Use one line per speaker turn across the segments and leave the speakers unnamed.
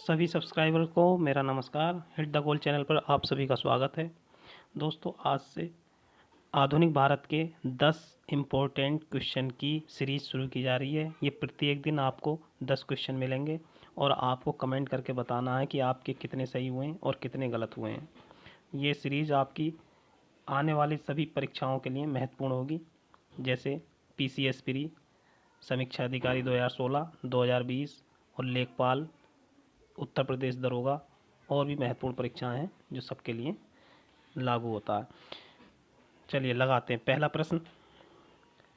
सभी सब्सक्राइबर को मेरा नमस्कार। हिट द गोल चैनल पर आप सभी का स्वागत है। दोस्तों, आज से आधुनिक भारत के 10 इम्पोर्टेंट क्वेश्चन की सीरीज़ शुरू की जा रही है। ये प्रत्येक दिन आपको 10 क्वेश्चन मिलेंगे और आपको कमेंट करके बताना है कि आपके कितने सही हुए हैं और कितने गलत हुए हैं। ये सीरीज़ आपकी आने वाली सभी परीक्षाओं के लिए महत्वपूर्ण होगी, जैसे PCS प्री, समीक्षा अधिकारी 2016, 2020 और लेखपाल, उत्तर प्रदेश दरोगा और भी महत्वपूर्ण परीक्षाएं हैं जो सबके लिए लागू होता है। चलिए लगाते हैं पहला प्रश्न।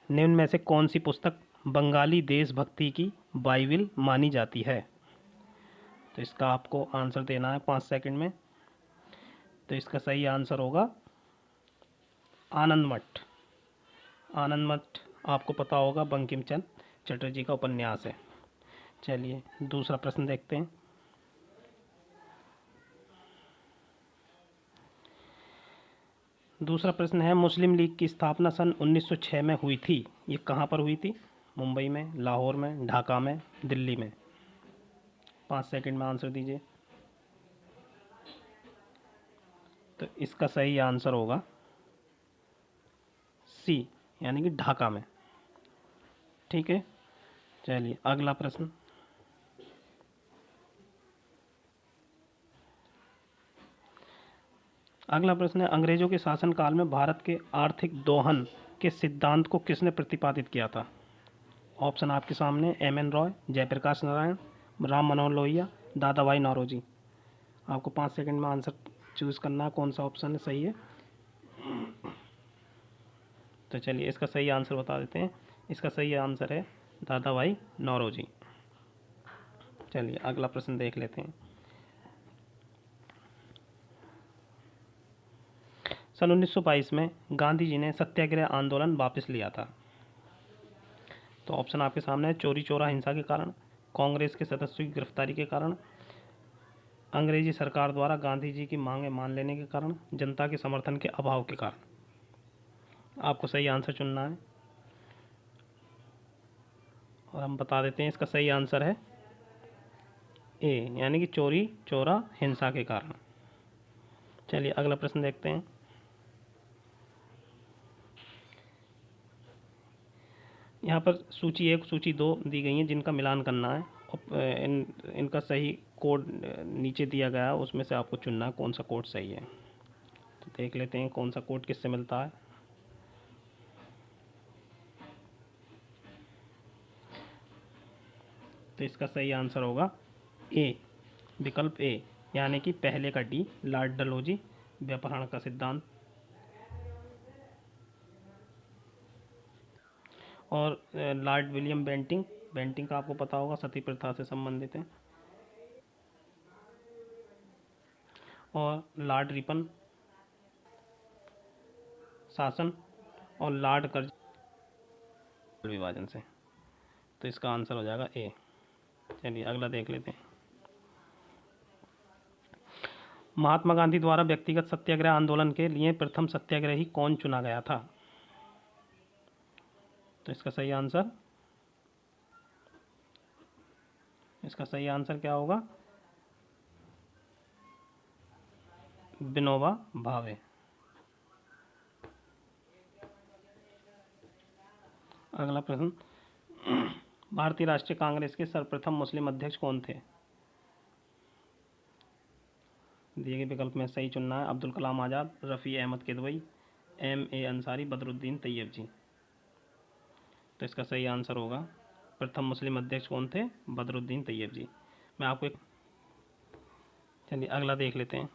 निम्न में से कौन सी पुस्तक बंगाली देशभक्ति की बाइबिल मानी जाती है? तो इसका आपको आंसर देना है 5 सेकंड में। तो इसका सही आंसर होगा आनंद मठ। आनंद मठ आपको पता होगा बंकिम चंद्र चटर्जी का उपन्यास है। चलिए दूसरा प्रश्न देखते हैं। दूसरा प्रश्न है, मुस्लिम लीग की स्थापना सन 1906 में हुई थी। ये कहाँ पर हुई थी? मुंबई में, लाहौर में, ढाका में, दिल्ली में? 5 सेकंड में आंसर दीजिए। तो इसका सही आंसर होगा सी, यानी कि ढाका में। ठीक है, चलिए अगला प्रश्न। अगला प्रश्न है, अंग्रेजों के शासनकाल में भारत के आर्थिक दोहन के सिद्धांत को किसने प्रतिपादित किया था? ऑप्शन आपके सामने, MN रॉय, जयप्रकाश नारायण, राम मनोहर लोहिया, दादा भाई नौरोजी। आपको 5 सेकंड में आंसर चूज़ करना है, कौन सा ऑप्शन है सही है। तो चलिए इसका सही आंसर बता देते हैं। इसका सही आंसर है दादा भाई नौरोजी। चलिए अगला प्रश्न देख लेते हैं। सन 1922 में गांधी जी ने सत्याग्रह आंदोलन वापस लिया था। तो ऑप्शन आपके सामने है, चोरी चौरा हिंसा के कारण, कांग्रेस के सदस्यों की गिरफ्तारी के कारण, अंग्रेजी सरकार द्वारा गांधी जी की मांगें मान लेने के कारण, जनता के समर्थन के अभाव के कारण। आपको सही आंसर चुनना है और हम बता देते हैं इसका सही आंसर है ए, यानी कि चोरी चौरा हिंसा के कारण। चलिए अगला प्रश्न देखते हैं। यहाँ पर सूची 1 सूची 2 दी गई है जिनका मिलान करना है और इनका सही कोड नीचे दिया गया है, उसमें से आपको चुनना है कौन सा कोड सही है। तो देख लेते हैं कौन सा कोड किससे मिलता है। तो इसका सही आंसर होगा ए, विकल्प ए, यानी कि पहले का डी, लॉर्ड डलहौजी व्यापहरण का सिद्धांत। और लॉर्ड विलियम बेंटिंग, बेंटिंग का आपको पता होगा सती प्रथा से संबंधित है। और लॉर्ड रिपन शासन और लॉर्ड कर्ज विभाजन से। तो इसका आंसर हो जाएगा ए। चलिए अगला देख लेते हैं। महात्मा गांधी द्वारा व्यक्तिगत सत्याग्रह आंदोलन के लिए प्रथम सत्याग्रही कौन चुना गया था? तो इसका सही आंसर क्या होगा? विनोबा भावे। अगला प्रश्न, भारतीय राष्ट्रीय कांग्रेस के सर्वप्रथम मुस्लिम अध्यक्ष कौन थे? दिए गए विकल्प में सही चुनना है। अब्दुल कलाम आज़ाद, रफ़ी अहमद किदवई, MA अंसारी, बदरुद्दीन तैयब जी। तो इसका सही आंसर होगा प्रथम मुस्लिम अध्यक्ष कौन थे? बदरुद्दीन तैयब जी। मैं आपको एक, चलिए अगला देख लेते हैं।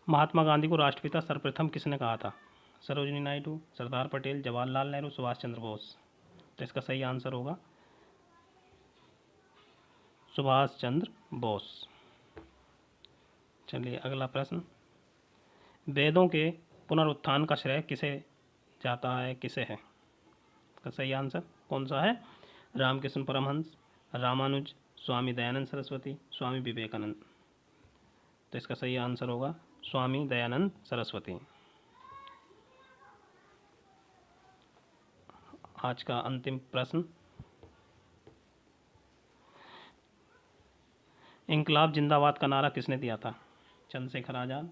महात्मा गांधी को राष्ट्रपिता सर्वप्रथम किसने कहा था? सरोजिनी नायडू, सरदार पटेल, जवाहरलाल नेहरू, सुभाष चंद्र बोस। तो इसका सही आंसर होगा सुभाष चंद्र बोस। चलिए अगला प्रश्न, वेदों के पुनरुत्थान का श्रेय किसे जाता है, किसे है? का सही आंसर कौन सा है? रामकृष्ण परमहंस, रामानुज, स्वामी दयानंद सरस्वती, स्वामी विवेकानंद। तो इसका सही आंसर होगा स्वामी दयानंद सरस्वती। आज का अंतिम प्रश्न, इंकलाब जिंदाबाद का नारा किसने दिया था? चंद्रशेखर आज़ाद,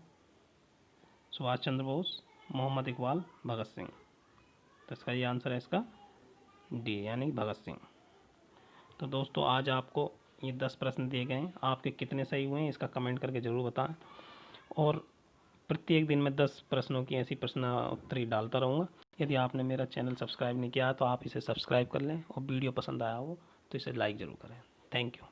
सुभाष चंद्र बोस, मोहम्मद इकबाल, भगत सिंह। तो इसका ये आंसर है इसका डी यानी भगत सिंह। तो दोस्तों आज आपको ये 10 प्रश्न दिए गए हैं, आपके कितने सही हुए हैं इसका कमेंट करके ज़रूर बताएं। और प्रत्येक दिन मैं 10 प्रश्नों की ऐसी प्रश्न उत्तरी डालता रहूँगा। यदि आपने मेरा चैनल सब्सक्राइब नहीं किया तो आप इसे सब्सक्राइब कर लें और वीडियो पसंद आया हो तो इसे लाइक ज़रूर करें। Thank you.